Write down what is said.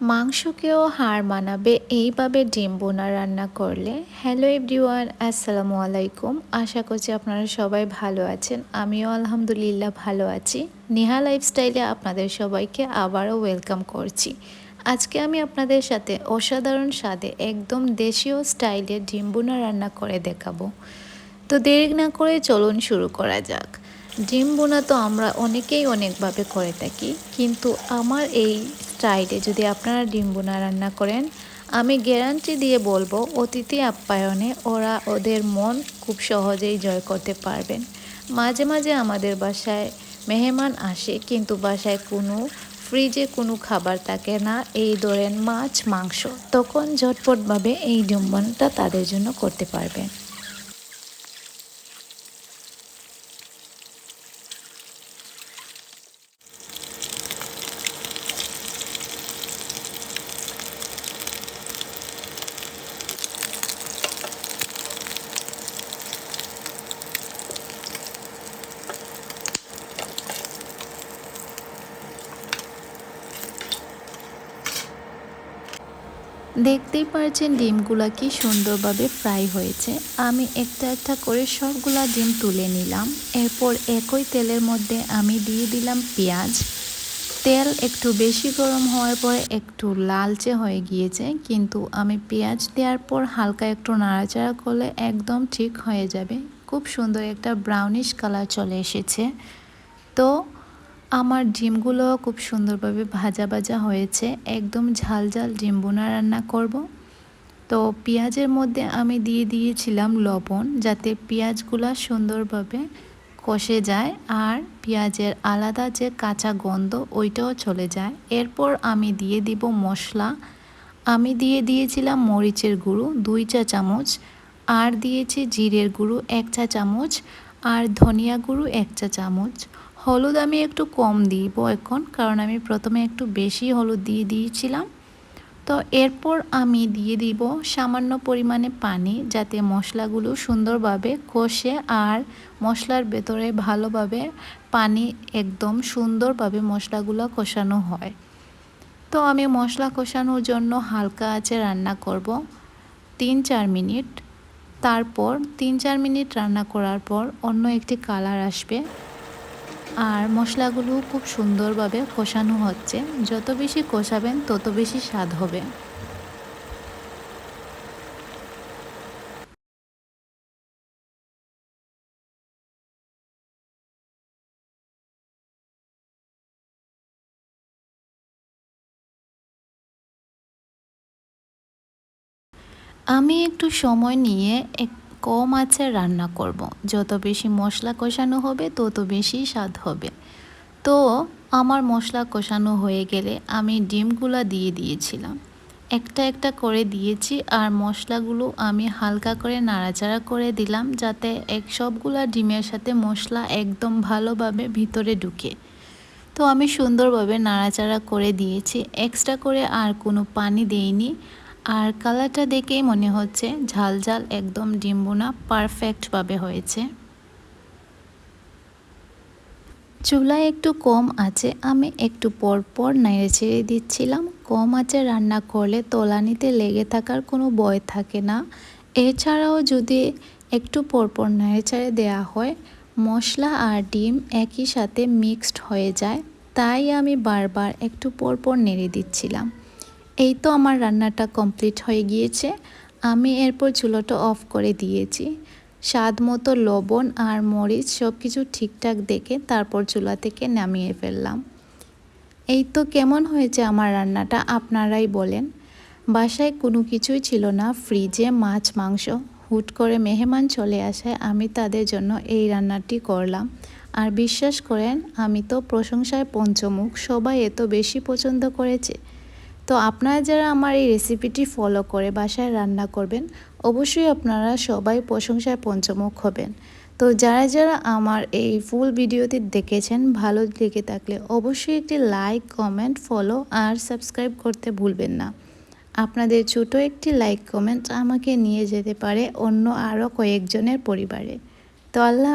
মাংসকেও হার মানাবে এইভাবে ডিম বোনা রান্না করলে। হ্যালো এভরিওয়ান, আসসালামু আলাইকুম। আশা করছি আপনারা সবাই ভালো আছেন। আমিও আলহামদুলিল্লাহ ভালো আছি। নেহা লাইফস্টাইলে আপনাদের সবাইকে আবারও ওয়েলকাম করছি। আজকে আমি আপনাদের সাথে অসাধারণ স্বাদে একদম দেশীয় স্টাইলে ডিম বোনা রান্না করে দেখাবো। তো দেরি না করে চলুন শুরু করা যাক। ডিম বোনা তো আমরা অনেকেই অনেকভাবে করে থাকি, কিন্তু আমার এই স্টাইলে যদি আপনারা ডিম বোনা রান্না করেন, আমি গ্যারান্টি দিয়ে বলবো অতিথি আপ্যায়নে ওরা ওদের মন খুব সহজেই জয় করতে পারবেন। মাঝে মাঝে আমাদের বাসায় মেহমান আসে, কিন্তু বাসায় ফ্রিজে কোনো খাবার থাকে না, এই ধরেন মাছ মাংস, তখন ঝটপটভাবে এই ডিম বোনাটা তাদের জন্য করতে পারবেন। দেখতেই পারছেন ডিমগুলা কি সুন্দরভাবে ফ্রাই হয়েছে। আমি একটা একটা করে সবগুলা ডিম তুলে নিলাম। এরপর একই তেলের মধ্যে আমি দিয়ে দিলাম পেঁয়াজ। তেল একটু বেশি গরম হওয়ার পরে একটু লালচে হয়ে গিয়েছে, কিন্তু আমি পেঁয়াজ দেওয়ার পর হালকা একটু নাড়াচাড়া করলে একদম ঠিক হয়ে যাবে। খুব সুন্দর একটা ব্রাউনিশ কালার চলে এসেছে। তো আমার ডিমগুলো খুব সুন্দরভাবে ভাজা ভাজা হয়েছে। একদম ঝাল ঝাল ডিম বোনা রান্না করব। তো পেঁয়াজের মধ্যে আমি দিয়ে দিয়েছিলাম লবণ, যাতে পেঁয়াজগুলো সুন্দরভাবে কষে যায় আর পেঁয়াজের আলাদা যে কাঁচা গন্ধ ওইটাও চলে যায়। এরপর আমি দিয়ে দিব মশলা। আমি দিয়ে দিয়েছিলাম মরিচের গুঁড়ো 2 চা চামচ, আর দিয়েছি জিরের গুঁড়ো 1 চা চামচ, আর ধনিয়া গুঁড়ো 1 চা চামচ। হলুদ আমি একটু কম দিব এখন, কারণ আমি প্রথমে একটু বেশি হলুদ দিয়ে দিয়েছিলাম। তো এরপর আমি দিয়ে দিব সামান্য পরিমাণে পানি, যাতে মশলাগুলো সুন্দরভাবে কষে আর মশলার ভেতরে ভালোভাবে পানি একদম সুন্দরভাবে মশলাগুলো কষানো হয়। তো আমি মশলা কষানোর জন্য হালকা আঁচে রান্না করব 3-4 মিনিট। তারপর 3-4 মিনিট রান্না করার পর অন্য একটি কালার আসবে আর মশলাগুলো খুব সুন্দরভাবে কষানো হচ্ছে। যত বেশি কষাবেন তত বেশি স্বাদ হবে। আমি একটু সময় নিয়ে কম আঁচে রান্না করব। যত বেশি মশলা কষানো হবে তত বেশি স্বাদ হবে। তো আমার মশলা কষানো হয়ে গেলে আমি ডিমগুলো দিয়ে দিয়েছিলাম। একটা একটা করে দিয়েছি আর মশলাগুলো আমি হালকা করে নাড়াচাড়া করে দিলাম, যাতে সবগুলা ডিমের সাথে মশলা একদম ভালোভাবে ভিতরে ঢুকে। তো আমি সুন্দরভাবে নাড়াচাড়া করে দিয়েছি, এক্সট্রা করে আর কোনো পানি দেইনি। আর কালারটা দেখেই মনে হচ্ছে ঝাল ঝাল একদম ডিম বোনা পারফেক্টভাবে হয়েছে। চুলায় একটু কম আছে, আমি একটু পর পর নেড়ে ছেড়ে দিচ্ছিলাম। কম আঁচে রান্না করলে তলানিতে লেগে থাকার কোনো ভয় থাকে না। এছাড়াও যদি একটু পরপর নেড়ে ছেড়ে দেওয়া হয়, মশলা আর ডিম একই সাথে মিক্সড হয়ে যায়। তাই আমি বারবার একটু পরপর নেড়ে দিচ্ছিলাম। এই তো আমার রান্নাটা কমপ্লিট হয়ে গিয়েছে। আমি এরপর চুলাটা অফ করে দিয়েছি। স্বাদ মতো লবণ আর মরিচ সব কিছু ঠিকঠাক দেখে তারপর চুলা থেকে নামিয়ে ফেললাম। এই তো কেমন হয়েছে আমার রান্নাটা আপনারাই বলেন। বাসায় কোনো কিছুই ছিল না, ফ্রিজে মাছ মাংস। হুট করে মেহমান চলে আসায় আমি তাদের জন্য এই রান্নাটি করলাম। আর বিশ্বাস করেন, আমি তো প্রশংসায় পঞ্চমুখ, সবাই এত বেশি পছন্দ করেছে। তো আপনারা যারা আমার এই রেসিপিটি ফলো করে বাসায় রান্না করবেন, অবশ্যই আপনারা সবাই প্রশংসায় পঞ্চমুখ হবেন। তো যারা যারা আমার এই ফুল ভিডিওটি দেখেছেন, ভালো লেগে থাকলে অবশ্যই একটি লাইক, কমেন্ট, ফলো আর সাবস্ক্রাইব করতে ভুলবেন না। আপনাদের ছোট একটি লাইক কমেন্ট আমাকে নিয়ে যেতে পারে অন্য আরও কয়েকজনের পরিবারে। তো আল্লাহ